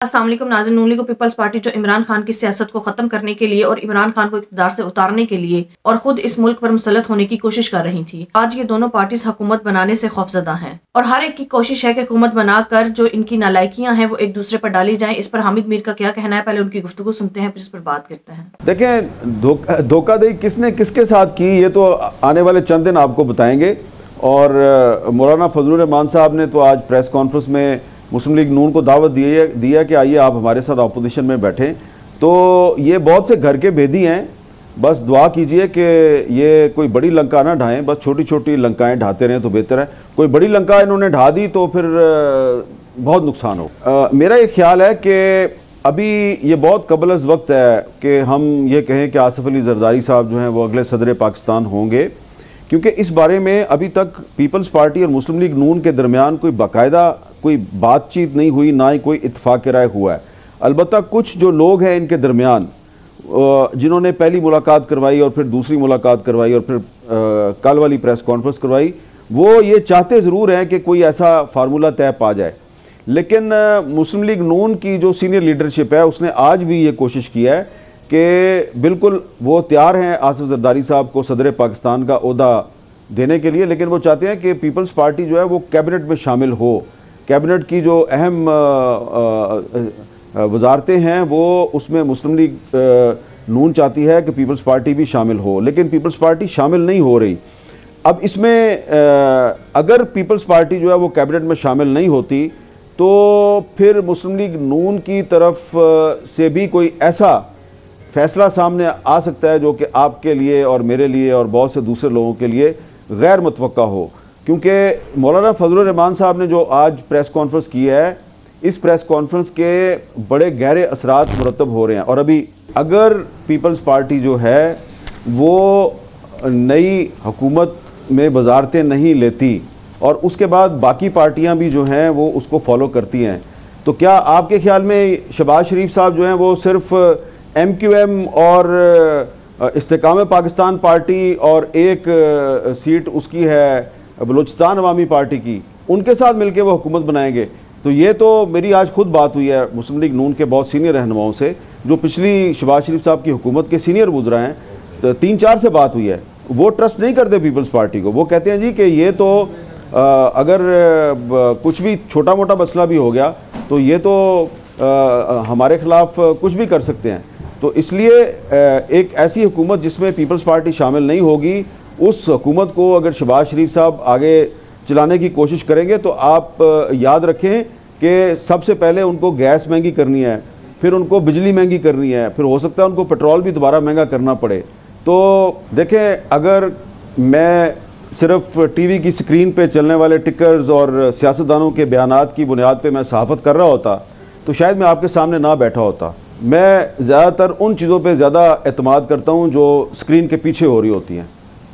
अस्सलाम वालेकुम नाज़रीन। नून लीग पीपल्स पार्टी जो इमरान खान की सियासत को खत्म करने के लिए और इमरान खान को इक़्तिदार से उतारने के लिए और खुद इस मुल्क पर मुसल्लत होने की कोशिश कर रही थी, आज ये दोनों पार्टीज हुकूमत बनाने से खौफजदा हैं और हर एक की कोशिश है कि हुकूमत बनाकर जो इनकी नालायकियां हैं वो एक दूसरे पर डाली जाएं। इस पर हामिद मीर का क्या कहना है, पहले उनकी गुफ्तगू सुनते हैं, फिर इस पर बात करते हैं। देखें, धोखाधड़ी किसने किसके साथ की ये तो आने वाले चंद दिन आपको बताएंगे। और मौलाना फजलुर रहमान साहब ने तो आज प्रेस कॉन्फ्रेंस में मुस्लिम लीग नून को दावत दिया कि आइए आप हमारे साथ अपोजिशन में बैठें। तो ये बहुत से घर के भेदी हैं, बस दुआ कीजिए कि ये कोई बड़ी लंका ना ढाएं, बस छोटी छोटी लंकाएं ढाते रहें तो बेहतर है। कोई बड़ी लंका इन्होंने ढा दी तो फिर बहुत नुकसान हो। मेरा ये ख्याल है कि अभी ये बहुत कबल अज़ वक्त है कि हम ये कहें कि आसिफ अली जरदारी साहब जो हैं वो अगले सदर पाकिस्तान होंगे, क्योंकि इस बारे में अभी तक पीपल्स पार्टी और मुस्लिम लीग नून के दरमियान कोई बाकायदा कोई बातचीत नहीं हुई, ना ही कोई इत्तफाक राय हुआ है। अलबत्ता कुछ जो लोग हैं इनके दरमियान जिन्होंने पहली मुलाकात करवाई और फिर दूसरी मुलाकात करवाई और फिर कल वाली प्रेस कॉन्फ्रेंस करवाई, वो ये चाहते ज़रूर हैं कि कोई ऐसा फार्मूला तय पा जाए। लेकिन मुस्लिम लीग नून की जो सीनियर लीडरशिप है उसने आज भी ये कोशिश की है कि बिल्कुल वो तैयार हैं आसिफ जरदारी साहब को सदर पाकिस्तान का ओहदा देने के लिए, लेकिन वो चाहते हैं कि पीपल्स पार्टी जो है वो कैबिनेट में शामिल हो। कैबिनेट की जो अहम वजारतें हैं वो उसमें मुस्लिम लीग नून चाहती है कि पीपल्स पार्टी भी शामिल हो, लेकिन पीपल्स पार्टी शामिल नहीं हो रही। अब इसमें अगर पीपल्स पार्टी जो है वो कैबिनेट में शामिल नहीं होती तो फिर मुस्लिम लीग नून की तरफ से भी कोई ऐसा फैसला सामने आ सकता है जो कि आपके लिए और मेरे लिए और बहुत से दूसरे लोगों के लिए गैर मुतवक्का हो। क्योंकि मौलाना फजलुर रहमान साहब ने जो आज प्रेस कॉन्फ्रेंस की है, इस प्रेस कॉन्फ्रेंस के बड़े गहरे असरात मुरतब हो रहे हैं। और अभी अगर पीपल्स पार्टी जो है वो नई हुकूमत में वजारतें नहीं लेती और उसके बाद बाकी पार्टियां भी जो हैं वो उसको फॉलो करती हैं, तो क्या आपके ख्याल में शहबाज शरीफ साहब जो हैं वो सिर्फ MQM और इस्तेकाम पाकिस्तान पार्टी और एक सीट उसकी है बलूचिस्तान अवामी पार्टी की, उनके साथ मिलकर वो हुकूमत बनाएंगे? तो ये तो मेरी आज खुद बात हुई है मुस्लिम लीग नून के बहुत सीनियर रहनुमाओं से जो पिछली शहबाज शरीफ साहब की हुकूमत के सीनियर गुजरा हैं, तो 3-4 से बात हुई है। वो ट्रस्ट नहीं करते पीपल्स पार्टी को। वो कहते हैं जी कि ये तो अगर कुछ भी छोटा मोटा मसला भी हो गया तो ये तो हमारे खिलाफ कुछ भी कर सकते हैं। तो इसलिए एक ऐसी हुकूमत जिसमें पीपल्स पार्टी शामिल नहीं होगी, उस हुकूमत को अगर शहबाज शरीफ साहब आगे चलाने की कोशिश करेंगे तो आप याद रखें कि सबसे पहले उनको गैस महंगी करनी है, फिर उनको बिजली महंगी करनी है, फिर हो सकता है उनको पेट्रोल भी दोबारा महंगा करना पड़े। तो देखें, अगर मैं सिर्फ टीवी की स्क्रीन पे चलने वाले टिकर्स और सियासतदानों के बयानात की बुनियाद पे मैं सहाफ़त कर रहा होता तो शायद मैं आपके सामने ना बैठा होता। मैं ज़्यादातर उन चीज़ों पे ज़्यादा एतमाद करता हूँ जो स्क्रीन के पीछे हो रही होती हैं,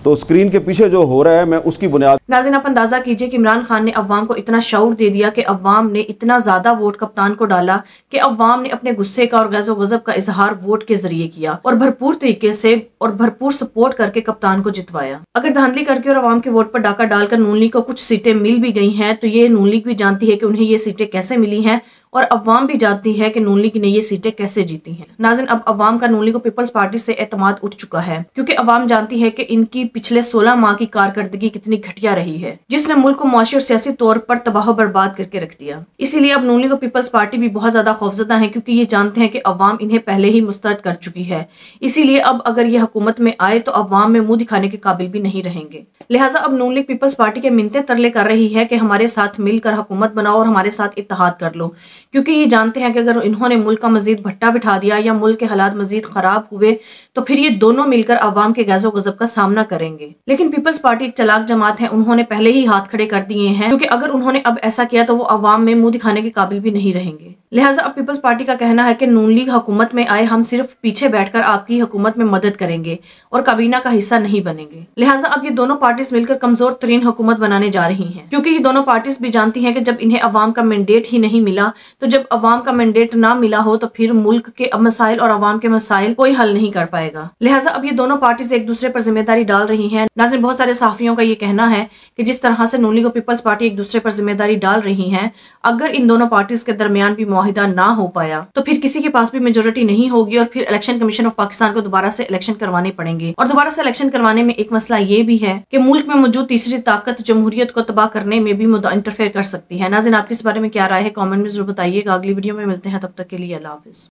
तो स्क्रीन के पीछे जो हो रहा है मैं उसकी बुनियाद। नाज़रीन, आप अंदाजा कीजिए कि इमरान खान ने अवाम को इतना शऊर दे दिया कि अवाम ने इतना ज्यादा वोट कप्तान को डाला कि अवाम ने अपने गुस्से का और गैज़ो गज़ब का इजहार वोट के जरिए किया और भरपूर तरीके से और भरपूर सपोर्ट करके कप्तान को जितवाया। अगर धांधली करके और अवाम के वोट पर डाका डालकर नून लीग को कुछ सीटें मिल भी गई हैं तो ये नून लीग भी जानती है कि उन्हें ये सीटें कैसे मिली हैं और अवाम भी जानती है कि नून लीग ने ये सीटें कैसे जीती हैं। नाज़रीन, अब अवाम का नून लीग को पीपल्स पार्टी से एतमाद उठ चुका है, क्योंकि अवाम जानती है कि इनकी पिछले 16 माह की कारकर्दगी कितनी घटिया रही है, जिसने मुल्क को मुआशी और सियासी तौर पर तबाह बर्बाद करके रख दिया। इसीलिए अब नून लीग और पीपल्स पार्टी भी बहुत ज्यादा खौफजदा है, क्योंकि ये जानते हैं कि अवाम इन्हें पहले ही मुस्तरद कर चुकी है। इसीलिए अब अगर ये हुकूमत में आए तो अवाम में मुंह दिखाने के काबिल भी नहीं रहेंगे। लिहाजा अब नून लीग पीपल्स पार्टी के मिन्नतें तरले कर रही है कि हमारे साथ मिलकर हुकूमत बनाओ और हमारे साथ इत्तेहाद कर लो, क्योंकि ये जानते हैं कि अगर इन्होंने मुल्क का मजीद भट्टा बिठा दिया या मुल्क के हालात मजीद खराब हुए तो फिर ये दोनों मिलकर अवाम के गैज़ो गज़ब का सामना करेंगे। लेकिन पीपल्स पार्टी एक चालाक जमात है, उन्होंने पहले ही हाथ खड़े कर दिए हैं, क्योंकि अगर उन्होंने अब ऐसा किया तो वो अवाम में मुंह दिखाने के काबिल भी नहीं रहेंगे। लिहाजा अब पीपल्स पार्टी का कहना है कि नून लीग हुकूमत में आए, हम सिर्फ पीछे बैठकर आपकी हुकूमत में मदद करेंगे और काबीना का हिस्सा नहीं बनेंगे। लिहाजा अब ये दोनों पार्टीज मिलकर कमजोर तरीन हुकूमत बनाने जा रही हैं, क्योंकि ये दोनों पार्टीज भी जानती हैं कि जब इन्हें अवाम का मैंडेट ही नहीं मिला तो तो जब अवाम का मैंडेट ना मिला हो तो फिर मुल्क के मसाइल और अवाम के मसाइल कोई हल नहीं कर पाएगा। लिहाजा अब ये दोनों पार्टीज एक दूसरे पर जिम्मेदारी डाल रही हैं। नाज़रीन, बहुत सारे सहाफियों का ये कहना है कि जिस तरह से नून लीग और पीपल्स पार्टी एक दूसरे पर जिम्मेदारी डाल रही हैं, अगर इन दोनों पार्टीज के दरमियान भी मुआहिदा ना हो पाया तो फिर किसी के पास भी मेजोरिटी नहीं होगी और फिर इलेक्शन कमीशन ऑफ पाकिस्तान को दोबारा से इलेक्शन करवाने पड़ेंगे। और दोबारा से इलेक्शन करवाने में एक मसला ये भी है कि मुल्क में मौजूद तीसरी ताकत जमहूरियत को तबाह करने में भी इंटरफेयर कर सकती है। नाज़रीन, आपकी इस बारे में क्या राय है? कमेंट में जरूर बताइएगा। अगली वीडियो में मिलते हैं, तब तक के लिए अल्लाह हाफिज।